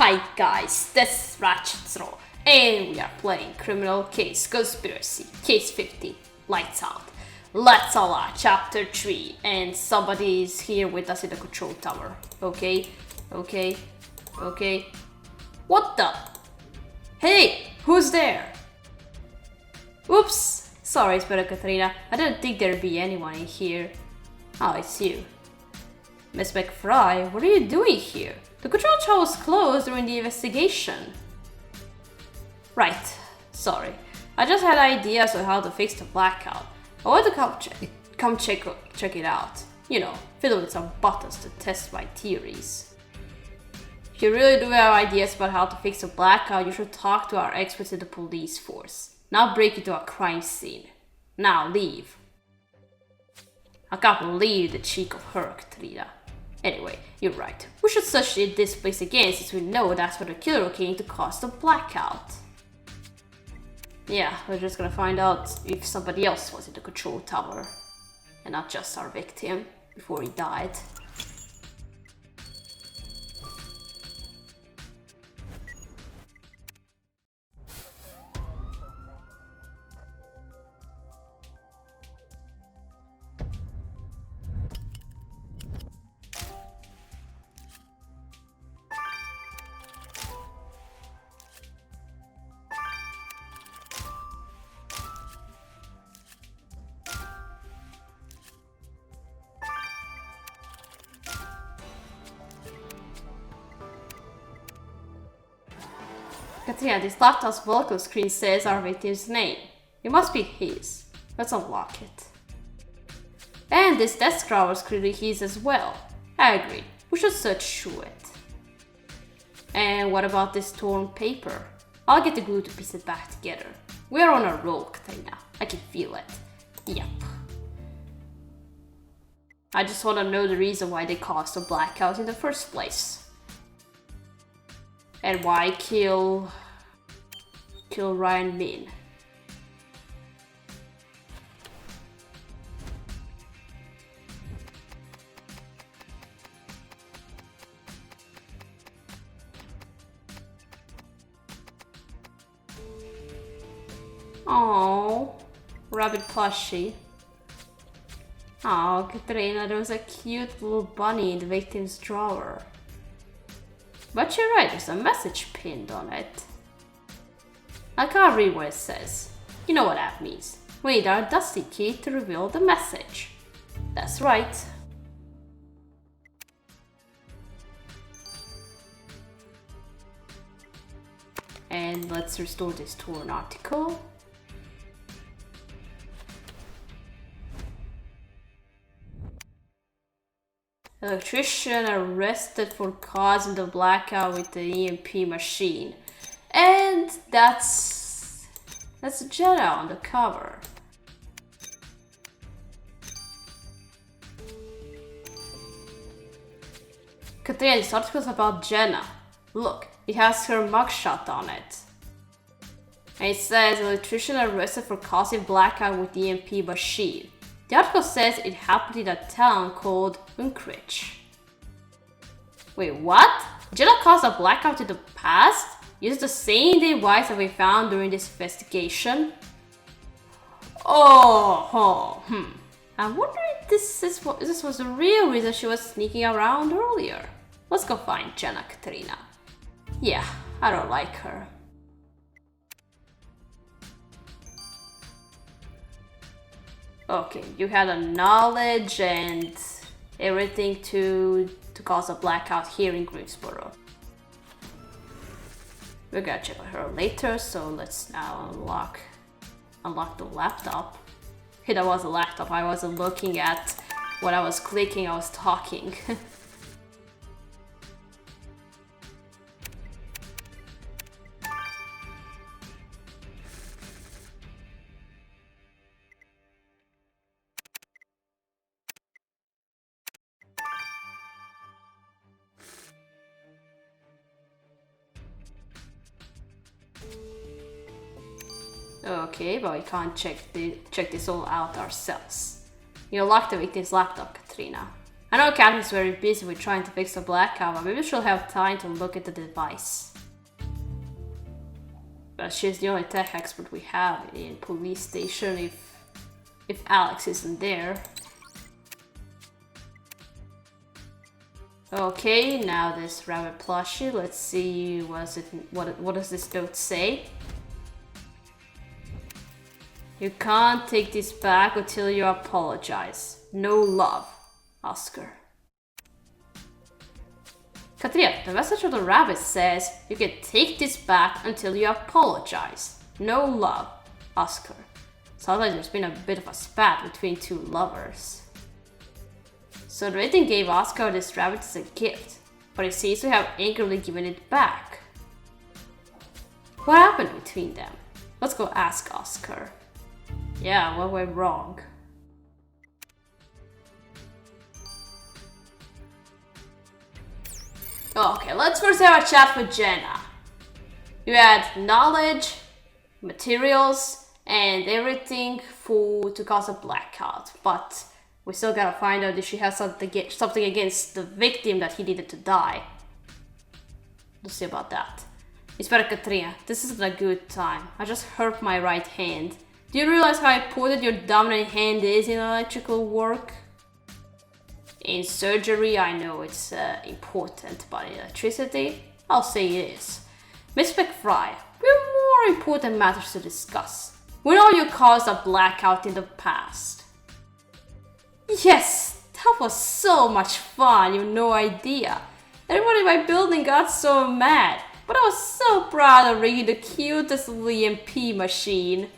Hi guys, this is Ratchet and we are playing Criminal Case Conspiracy, Case 50, Lights Out. Let's all out, Chapter 3, and somebody is here with us in the control tower. Okay. What the? Hey, who's there? Oops, sorry, Spera Katrina. I didn't think there'd be anyone in here. Oh, it's you. Miss McFry, what are you doing here? The control tower was closed during the investigation. Right, sorry. I just had ideas on how to fix the blackout. I want to come check it out. You know, fiddle with some buttons to test my theories. If you really do have ideas about how to fix the blackout, you should talk to our experts in the police force. Not break into a crime scene. Now leave. I can't believe the cheek of her, Katrina. Anyway, you're right. We should search this place again since we know that's where the killer came to cause the blackout. Yeah, we're just gonna find out if somebody else was in the control tower. And not just our victim before he died. Katrina, this laptop's welcome screen says our victim's name. It must be his. Let's unlock it. And this desk drawer is clearly his as well. I agree. We should search through it. And what about this torn paper? I'll get the glue to piece it back together. We're on a roll, Katrina. I can feel it. Yep. I just want to know the reason why they caused the blackout in the first place. And why kill Ryan Min? Oh, rabbit plushie. Oh, Katrina, there was a cute little bunny in the victim's drawer. But you're right, there's a message pinned on it. I can't read what it says. You know what that means. We need our dusty key to reveal the message. That's right. And let's restore this torn article. Electrician arrested for causing the blackout with the EMP machine. And that's Jenna on the cover. Katrina, this article's about Jenna. Look, it has her mugshot on it. And it says electrician arrested for causing blackout with the EMP machine. The article says it happened in a town called Unkrich. Wait, what? Jenna caused a blackout in the past? Used the same device that we found during this investigation? I wonder if this was the real reason she was sneaking around earlier. Let's go find Jenna, Katrina. Yeah, I don't like her. Okay, you had the knowledge and everything to cause a blackout here in Greensboro. We're gonna check on her later, so let's now unlock the laptop. Hey, that was a laptop. I wasn't looking at what I was clicking, I was talking. Okay, but we can't check this all out ourselves. You locked the victim's laptop, Katrina. I know Captain's very busy with trying to fix the blackout, but maybe she'll have time to look at the device. But she's the only tech expert we have in police station if Alex isn't there. Okay, now this rabbit plushie. Let's see what does this note say? You can't take this back until you apologize. No love, Oscar. Katrina, the message of the rabbit says you can take this back until you apologize. No love, Oscar. Sounds like there's been a bit of a spat between two lovers. So the victim gave Oscar this rabbit as a gift, but he seems to have angrily given it back. What happened between them? Let's go ask Oscar. Yeah, what went wrong? Okay, let's first have a chat with Jenna. You had knowledge, materials, and everything to cause a blackout, but we still gotta find out if she has something against the victim that he needed to die. Let's see about that. Inspector Katrina, this isn't a good time. I just hurt my right hand. Do you realize how important your dominant hand is in electrical work? In surgery, I know it's important, but in electricity, I'll say it is. Miss McFry, we have more important matters to discuss. We know you caused a blackout in the past. Yes, that was so much fun, you have no idea. Everybody in my building got so mad, but I was so proud of rigging the cutest EMP machine.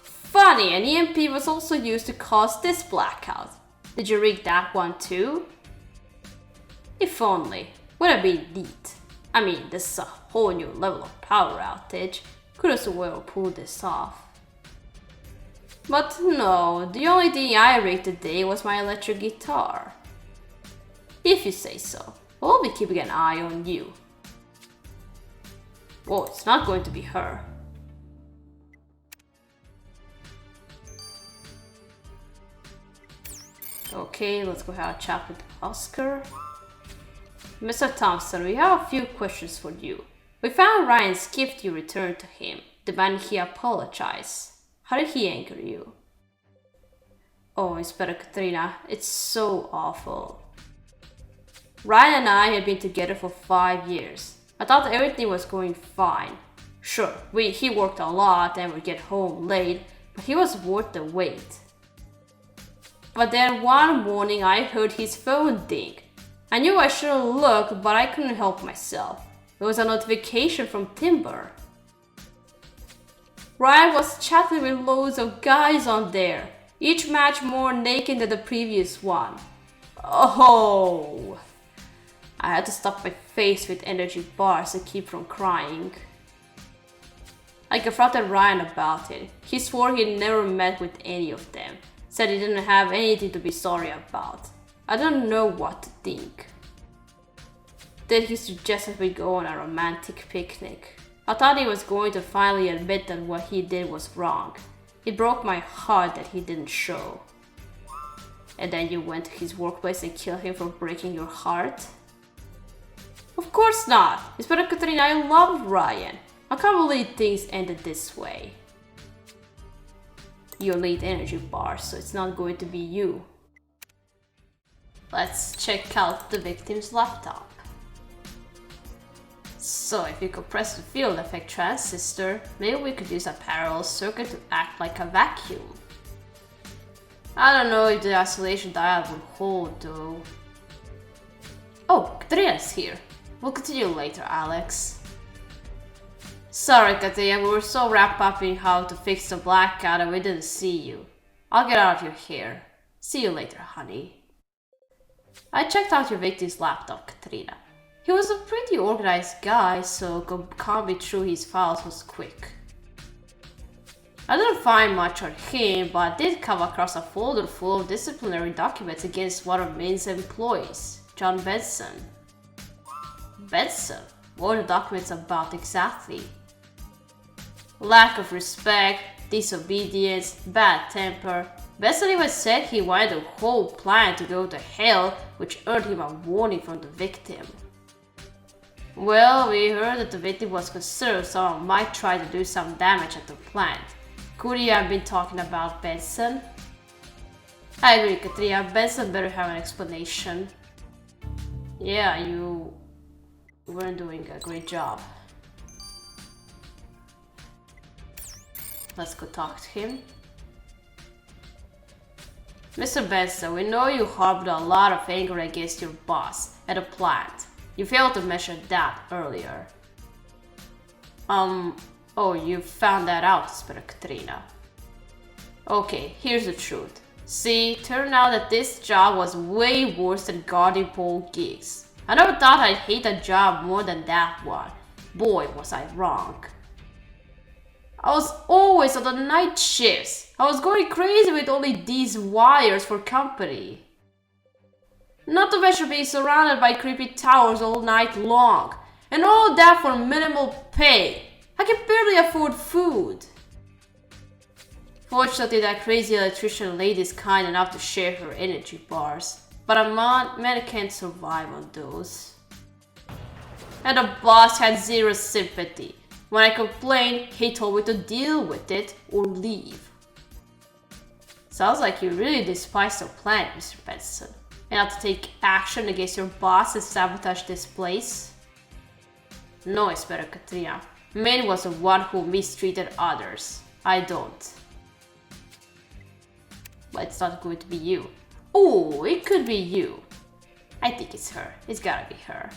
Funny, an EMP was also used to cause this blackout. Did you rig that one too? If only. Would have been neat. I mean, this is a whole new level of power outage. Could as well pull this off. But no, the only thing I rigged today was my electric guitar. If you say so, we'll be keeping an eye on you. Oh, it's not going to be her. Okay, let's go have a chat with Oscar. Mr. Thompson, we have a few questions for you. We found Ryan's gift you returned to him, demanding he apologize. How did he anger you? Oh, Inspector Katrina, it's so awful. Ryan and I had been together for 5 years. I thought everything was going fine. Sure, he worked a lot and would get home late, but he was worth the wait. But then one morning I heard his phone ding. I knew I shouldn't look, but I couldn't help myself. It was a notification from Timber. Ryan was chatting with loads of guys on there, each match more naked than the previous one. Oh! I had to stop my face with energy bars to keep from crying. I confronted Ryan about it. He swore he'd never met with any of them. Said he didn't have anything to be sorry about. I don't know what to think. Then he suggested we go on a romantic picnic. I thought he was going to finally admit that what he did was wrong. It broke my heart that he didn't show. And then you went to his workplace and killed him for breaking your heart? Of course not! Inspector Katrina, I love Ryan. I can't believe things ended this way. You'll need energy bars, so it's not going to be you. Let's check out the victim's laptop. So if you could press the field effect transistor, maybe we could use a parallel circuit to act like a vacuum. I don't know if the isolation diode will hold though. Oh, Katrina's here. We'll continue later, Alex. Sorry, Katia, we were so wrapped up in how to fix the blackout and we didn't see you. I'll get out of your hair. See you later, honey. I checked out your victim's laptop, Katrina. He was a pretty organized guy, so combing through his files was quick. I didn't find much on him, but I did come across a folder full of disciplinary documents against one of Maine's employees, John Benson. Benson? What are the documents about exactly? Lack of respect, disobedience, bad temper, Benson even said he wanted the whole plan to go to hell, which earned him a warning from the victim. Well, we heard that the victim was concerned someone might try to do some damage at the plant. Could he have been talking about Benson? I agree, Katrina. Benson better have an explanation. Yeah, you weren't doing a great job. Let's go talk to him. Mr. Benson, we know you harbored a lot of anger against your boss at the plant. You failed to mention that earlier. Oh, you found that out, Inspector Katrina. Okay, here's the truth. See, turned out that this job was way worse than guarding pole gigs. I never thought I'd hate a job more than that one. Boy, was I wrong. I was always on the night shifts. I was going crazy with only these wires for company. Not to mention being surrounded by creepy towers all night long. And all that for minimal pay. I can barely afford food. Fortunately, that crazy electrician lady is kind enough to share her energy bars. But a man can't survive on those. And the boss had zero sympathy. When I complained, he told me to deal with it or leave. Sounds like you really despise the plant, Mr. Benson. And have to take action against your boss and sabotage this place? No, Inspector Katrina. Min was the one who mistreated others. I don't. But it's not going to be you. Oh, it could be you. I think it's her. It's gotta be her.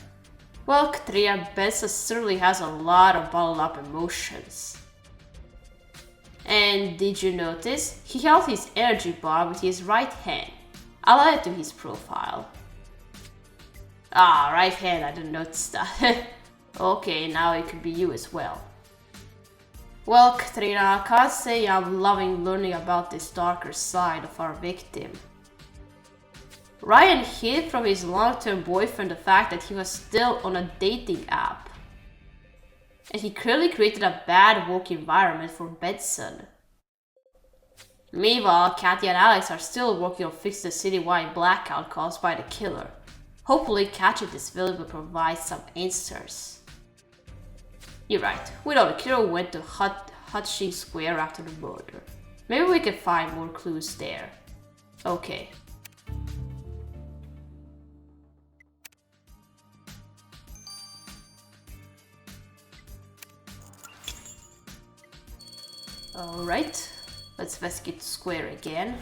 Well, Katrina, Benson certainly has a lot of bottled up emotions. And did you notice? He held his energy bar with his right hand. I'll add it to his profile. Ah, right hand, I didn't notice that. Okay, now it could be you as well. Well, Katrina, I can't say I'm loving learning about this darker side of our victim. Ryan hid from his long-term boyfriend the fact that he was still on a dating app. And he clearly created a bad work environment for Benson. Meanwhile, Kathy and Alex are still working on fixing the citywide blackout caused by the killer. Hopefully catching this villain will provide some answers. You're right, we know the killer went to Hutchins Square after the murder. Maybe we can find more clues there. Okay. Alright, let's investigate the square again.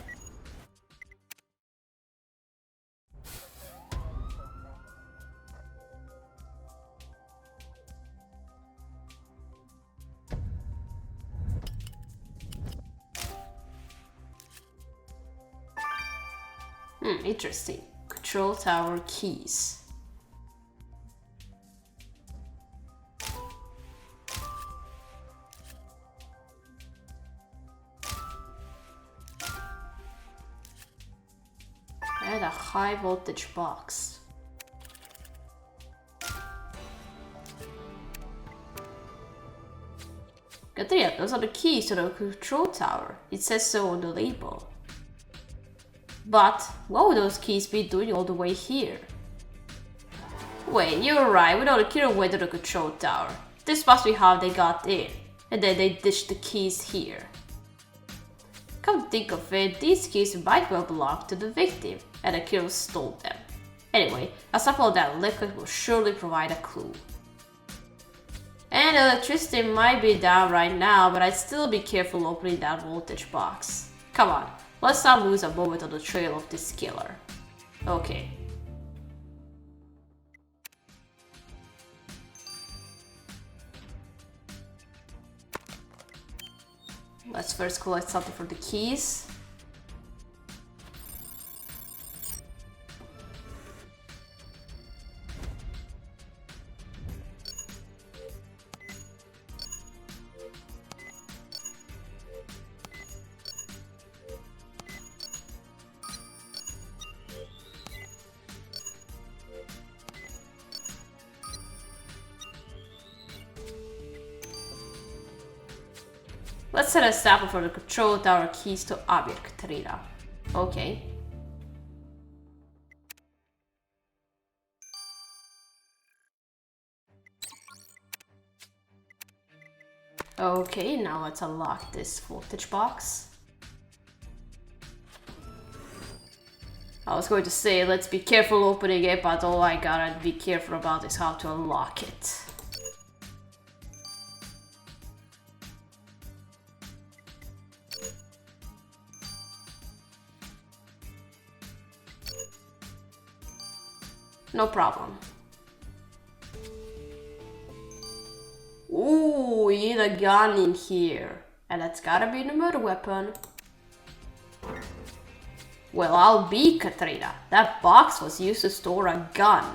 Interesting. Control tower keys. And a high voltage box. Katrina, those are the keys to the control tower. It says so on the label. But what would those keys be doing all the way here? Wait, you're right, we know the killer went to the control tower. This must be how they got in. And then they ditched the keys here. Come to think of it, these keys might well belong to the victim, and the killer stole them. Anyway, a sample of that liquid will surely provide a clue. And electricity might be down right now, but I'd still be careful opening that voltage box. Come on, let's not lose a moment on the trail of this killer. Okay. Let's first collect something for the keys. Let's set a sample for the control tower keys to Abir, Katrina. Okay. Okay, now let's unlock this voltage box. I was going to say, let's be careful opening it, but all I gotta be careful about is how to unlock it. No problem. Ooh, we need a gun in here. And that's gotta be the murder weapon. Well, I'll be Katrina. That box was used to store a gun.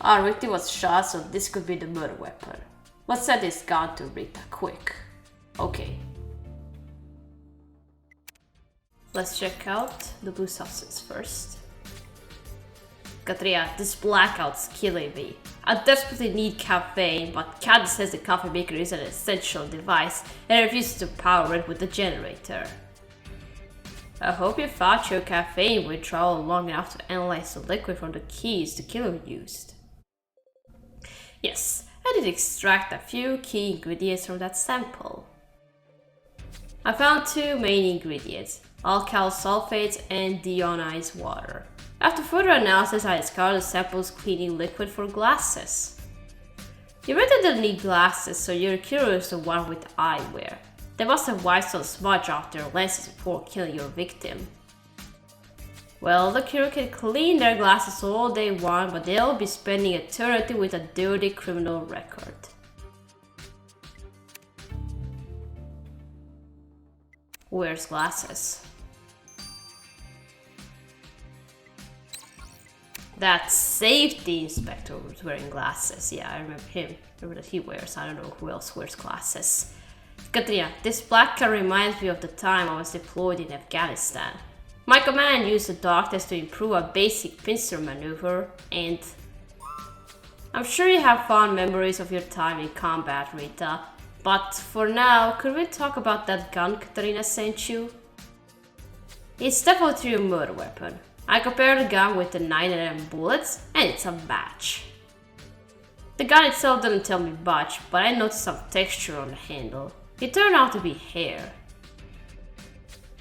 Our victim was shot, so this could be the murder weapon. Let's set this gun to Rita quick. Okay. Let's check out the blue substance first. Katrina, this blackout's killing me. I desperately need caffeine, but Candy says the coffee maker is an essential device and refuses to power it with the generator. I hope you thought your caffeine withdrawal long enough to analyze the liquid from the keys the killer used. Yes, I did extract a few key ingredients from that sample. I found two main ingredients, alkyl sulfates and deionized water. After further analysis, I discovered the sample's cleaning liquid for glasses. You really didn't need glasses, so your killer is the one with eyewear. They must have wiped some smudge off their lenses before killing your victim. Well, the killer can clean their glasses all they want, but they'll be spending eternity with a dirty criminal record. Wears glasses. That safety inspector was wearing glasses. Yeah, I remember him. I remember that he wears. I don't know who else wears glasses. Katrina, this blackout reminds me of the time I was deployed in Afghanistan. My command used the darkness to improve a basic pincer maneuver, and I'm sure you have fond memories of your time in combat, Rita. But for now, could we talk about that gun Katrina sent you? It's definitely a murder weapon. I compared the gun with the 9mm bullets, and it's a match. The gun itself didn't tell me much, but I noticed some texture on the handle. It turned out to be hair.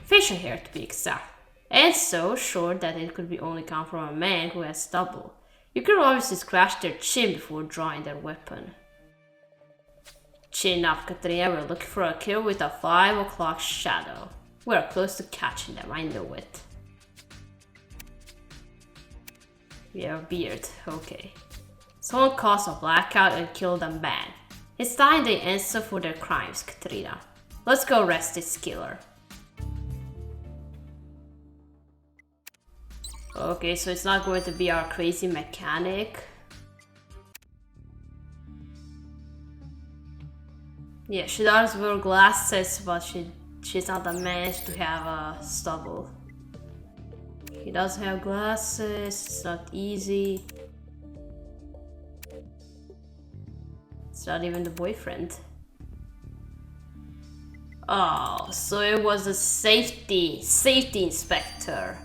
Facial hair to be exact. And so short that it could be only come from a man who has stubble. You could obviously scratch their chin before drawing their weapon. Chin up, Katrina, we're looking for a kill with a 5 o'clock shadow. We're close to catching them, I know it. Yeah, a beard, okay. Someone caused a blackout and killed a man. It's time they answer for their crimes, Katrina. Let's go arrest this killer. Okay, so it's not going to be our crazy mechanic. Yeah, she does wear glasses, but she's not a man to have a stubble. He does have glasses, it's not easy. It's not even the boyfriend. Oh, so it was a safety inspector.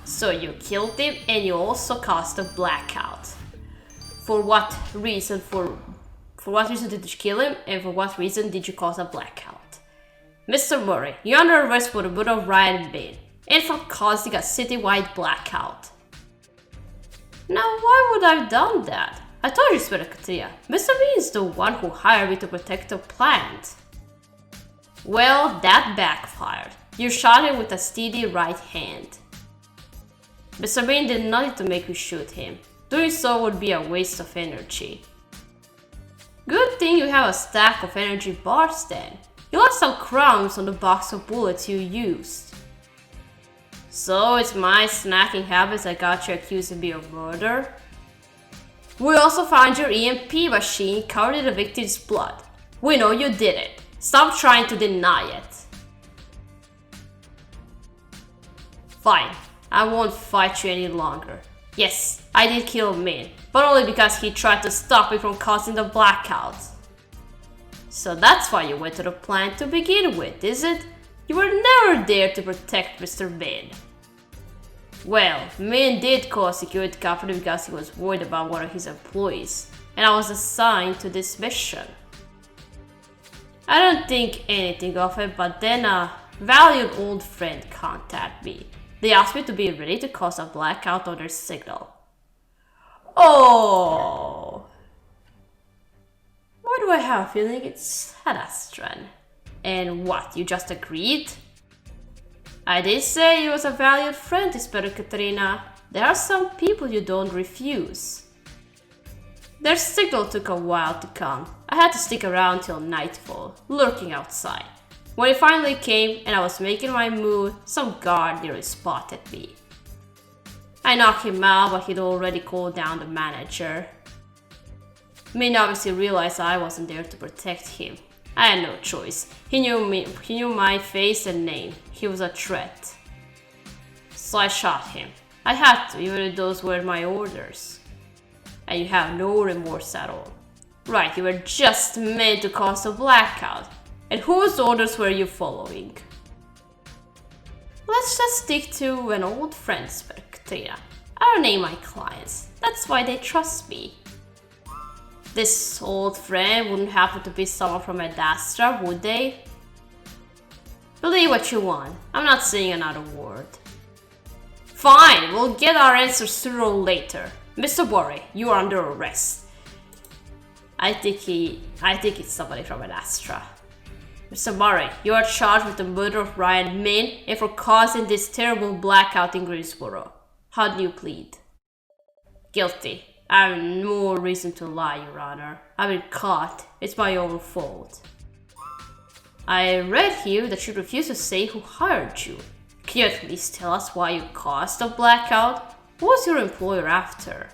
So you killed him and you also caused a blackout. For what reason? For what reason did you kill him, and for what reason did you cause a blackout? Mr. Murray, you're under arrest for the murder of Ryan Bean and for causing a citywide blackout. Now, why would I have done that? I told you, Inspector Katia. Mr. Bean is the one who hired me to protect the plant. Well, that backfired. You shot him with a steady right hand. Mr. Bean did nothing to make you shoot him. Doing so would be a waste of energy. Good thing you have a stack of energy bars then. You left some crumbs on the box of bullets you used. So it's my snacking habits that got you accused of being a murderer? We also found your EMP machine covered in the victim's blood. We know you did it. Stop trying to deny it. Fine, I won't fight you any longer. Yes, I did kill Min, but only because he tried to stop me from causing the blackout. So that's why you went to the plant to begin with, is it? You were never there to protect Mr. Min. Well, Min did call a security company because he was worried about one of his employees, and I was assigned to this mission. I don't think anything of it, but then a valued old friend contacted me. They asked me to be ready to cause a blackout on their signal. Oh! Why do I have a feeling it's Ad Astra? And what, you just agreed? I did say he was a valued friend, Inspector Katrina. There are some people you don't refuse. Their signal took a while to come. I had to stick around till nightfall, lurking outside. When it finally came and I was making my move, some guard nearly spotted me. I knocked him out, but he'd already called down the manager. Min obviously realized I wasn't there to protect him. I had no choice. He knew my face and name. He was a threat. So I shot him. I had to, even if those were my orders. And you have no remorse at all. Right, you were just meant to cause a blackout. And whose orders were you following? Let's just stick to an old friend, Katrina. I don't name my clients. That's why they trust me. This old friend wouldn't happen to be someone from Ad Astra, would they? Believe what you want. I'm not saying another word. Fine, we'll get our answers sooner or later. Mr. Borre, you are under arrest. I think it's somebody from Ad Astra. Mr. Murray, you are charged with the murder of Ryan Min and for causing this terrible blackout in Greensboro. How do you plead? Guilty. I have no reason to lie, Your Honor. I've been caught. It's my own fault. I read here that you refuse to say who hired you. Can you at least tell us why you caused the blackout? What was your employer after?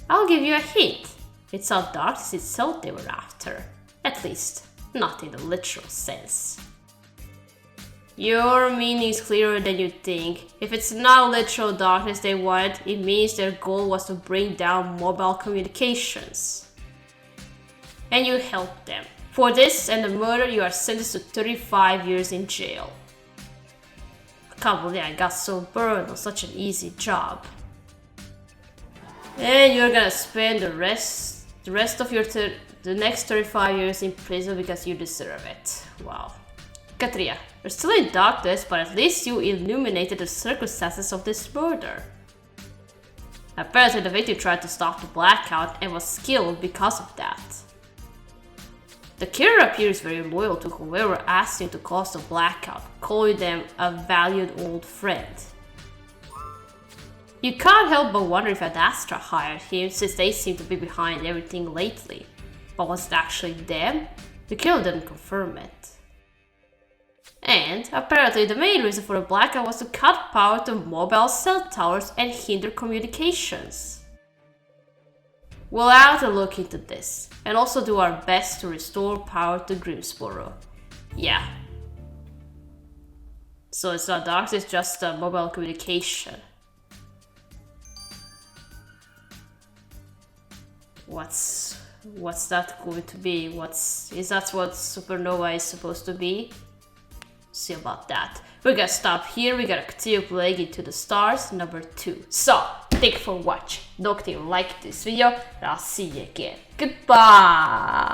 I'll give you a hint. It's not darkness itself they were after. At least, not in the literal sense. Your meaning is clearer than you think. If it's not literal darkness they wanted, it means their goal was to bring down mobile communications. And you helped them. For this and the murder, you are sentenced to 35 years in jail. I can't believe I got so burned on such an easy job. And you're gonna spend the rest of the next 35 years in prison because you deserve it. Wow. Katria, you're still in darkness, but at least you illuminated the circumstances of this murder. Apparently the victim tried to stop the blackout and was killed because of that. The killer appears very loyal to whoever asked him to cause the blackout, calling them a valued old friend. You can't help but wonder if Ad Astra hired him, since they seem to be behind everything lately. But was it actually them? The killer didn't confirm it. And apparently the main reason for the blackout was to cut power to mobile cell towers and hinder communications. We'll have to look into this, and also do our best to restore power to Greensboro. Yeah. So it's not dark, it's just mobile communication. What's that going to be? Is that what supernova is supposed to be? See about that. We're gonna stop here, we gotta continue playing Into the Stars number 2. So, thank you for watching. Don't forget to like this video, and I'll see you again. Goodbye!